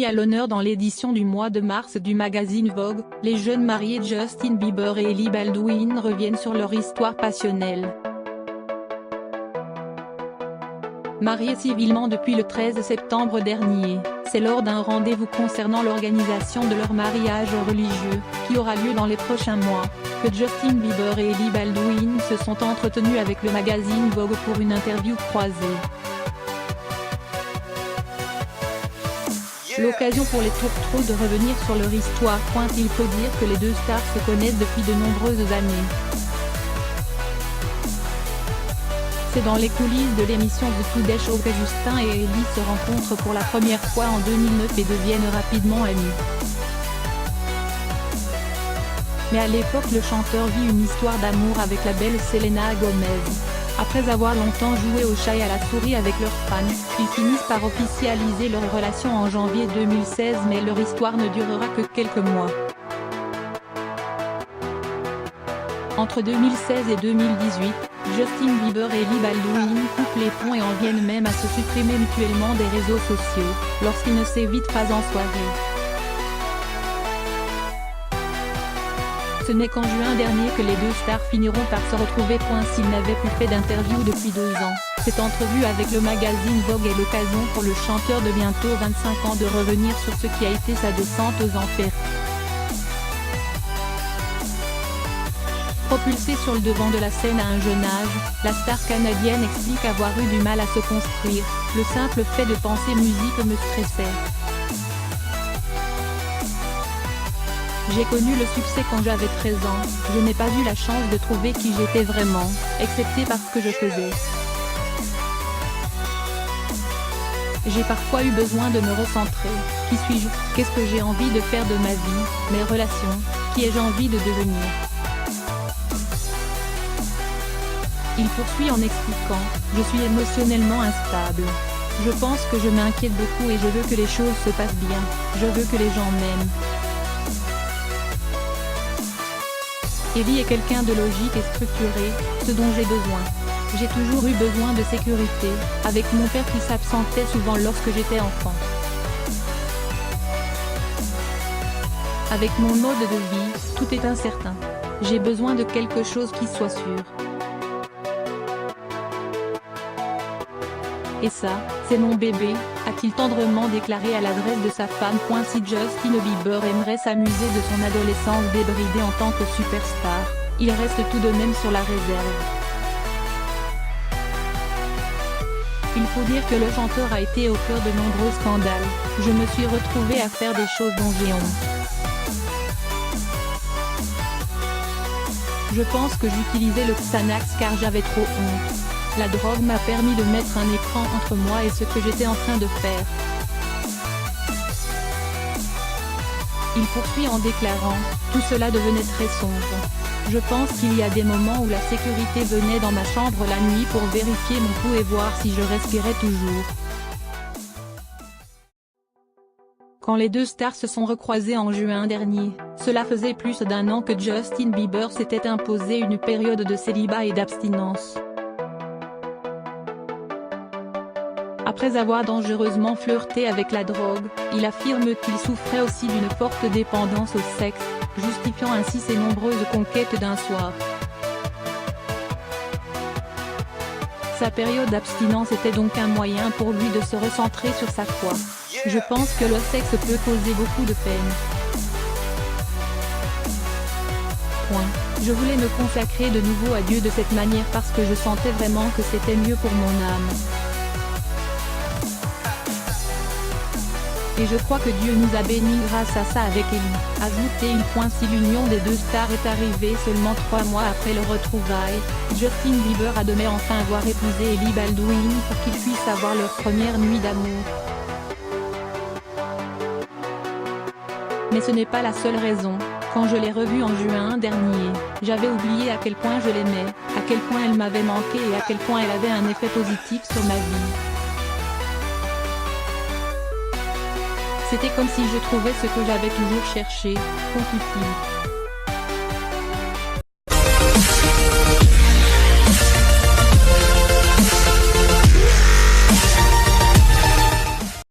mis à l'honneur dans l'édition du mois de mars du magazine Vogue. Les jeunes mariés Justin Bieber et Hailey Baldwin reviennent sur leur histoire passionnelle. Mariés civilement depuis le 13 septembre dernier, c'est lors d'un rendez-vous concernant l'organisation de leur mariage religieux, qui aura lieu dans les prochains mois, que Justin Bieber et Hailey Baldwin se sont entretenus avec le magazine Vogue pour une interview croisée. L'occasion pour les tourtereaux de revenir sur leur histoire. Il faut dire que les deux stars se connaissent depuis de nombreuses années. C'est dans les coulisses de l'émission The Today Show que Justin et Hailey se rencontrent pour la première fois en 2009 et deviennent rapidement amis. Mais à l'époque le chanteur vit une histoire d'amour avec la belle Selena Gomez. Après avoir longtemps joué au chat et à la souris avec leurs fans, ils finissent par officialiser leur relation en janvier 2016, mais leur histoire ne durera que quelques mois. Entre 2016 et 2018, Justin Bieber et Hailey Baldwin coupent les ponts et en viennent même à se supprimer mutuellement des réseaux sociaux, lorsqu'ils ne s'évitent pas en soirée. Ce n'est qu'en juin dernier que les deux stars finiront par se retrouver. S'ils n'avaient plus fait d'interview depuis 2 ans, cette entrevue avec le magazine Vogue est l'occasion pour le chanteur de bientôt 25 ans de revenir sur ce qui a été sa descente aux enfers. Propulsée sur le devant de la scène à un jeune âge, la star canadienne explique avoir eu du mal à se construire. Le simple fait de penser musique me stressait. J'ai connu le succès quand j'avais 13 ans, je n'ai pas eu la chance de trouver qui j'étais vraiment, excepté par ce que je faisais. J'ai parfois eu besoin de me recentrer. Qui suis-je? Qu'est-ce que j'ai envie de faire de ma vie? Mes relations? Qui ai-je envie de devenir? Il poursuit en expliquant, je suis émotionnellement instable. Je pense que je m'inquiète beaucoup et je veux que les choses se passent bien, je veux que les gens m'aiment. Hailey est quelqu'un de logique et structuré, ce dont j'ai besoin. J'ai toujours eu besoin de sécurité, avec mon père qui s'absentait souvent lorsque j'étais enfant. Avec mon mode de vie, tout est incertain. J'ai besoin de quelque chose qui soit sûr. Et ça, c'est mon bébé, a-t-il tendrement déclaré à l'adresse de sa femme. Si Justin Bieber aimerait s'amuser de son adolescence débridée en tant que superstar, il reste tout de même sur la réserve. Il faut dire que le chanteur a été au cœur de nombreux scandales. Je me suis retrouvée à faire des choses dont j'ai honte. Je pense que j'utilisais le Xanax car j'avais trop honte. La drogue m'a permis de mettre un écran entre moi et ce que j'étais en train de faire. Il poursuit en déclarant, tout cela devenait très sombre. Je pense qu'il y a des moments où la sécurité venait dans ma chambre la nuit pour vérifier mon pouls et voir si je respirais toujours. Quand les deux stars se sont recroisées en juin dernier, cela faisait plus d'1 an que Justin Bieber s'était imposé une période de célibat et d'abstinence. Après avoir dangereusement flirté avec la drogue, il affirme qu'il souffrait aussi d'une forte dépendance au sexe, justifiant ainsi ses nombreuses conquêtes d'un soir. Sa période d'abstinence était donc un moyen pour lui de se recentrer sur sa foi. Je pense que le sexe peut causer beaucoup de peine. Je voulais me consacrer de nouveau à Dieu de cette manière parce que je sentais vraiment que c'était mieux pour mon âme. Et je crois que Dieu nous a bénis grâce à ça avec Hailey, ajoute-t-il. Si l'union des deux stars est arrivée seulement 3 mois après le retrouvailles, Justin Bieber admet enfin avoir épousé Hailey Baldwin pour qu'ils puissent avoir leur première nuit d'amour. Mais ce n'est pas la seule raison. Quand je l'ai revue en juin dernier, j'avais oublié à quel point je l'aimais, à quel point elle m'avait manqué et à quel point elle avait un effet positif sur ma vie. C'était comme si je trouvais ce que j'avais toujours cherché, conclut-il.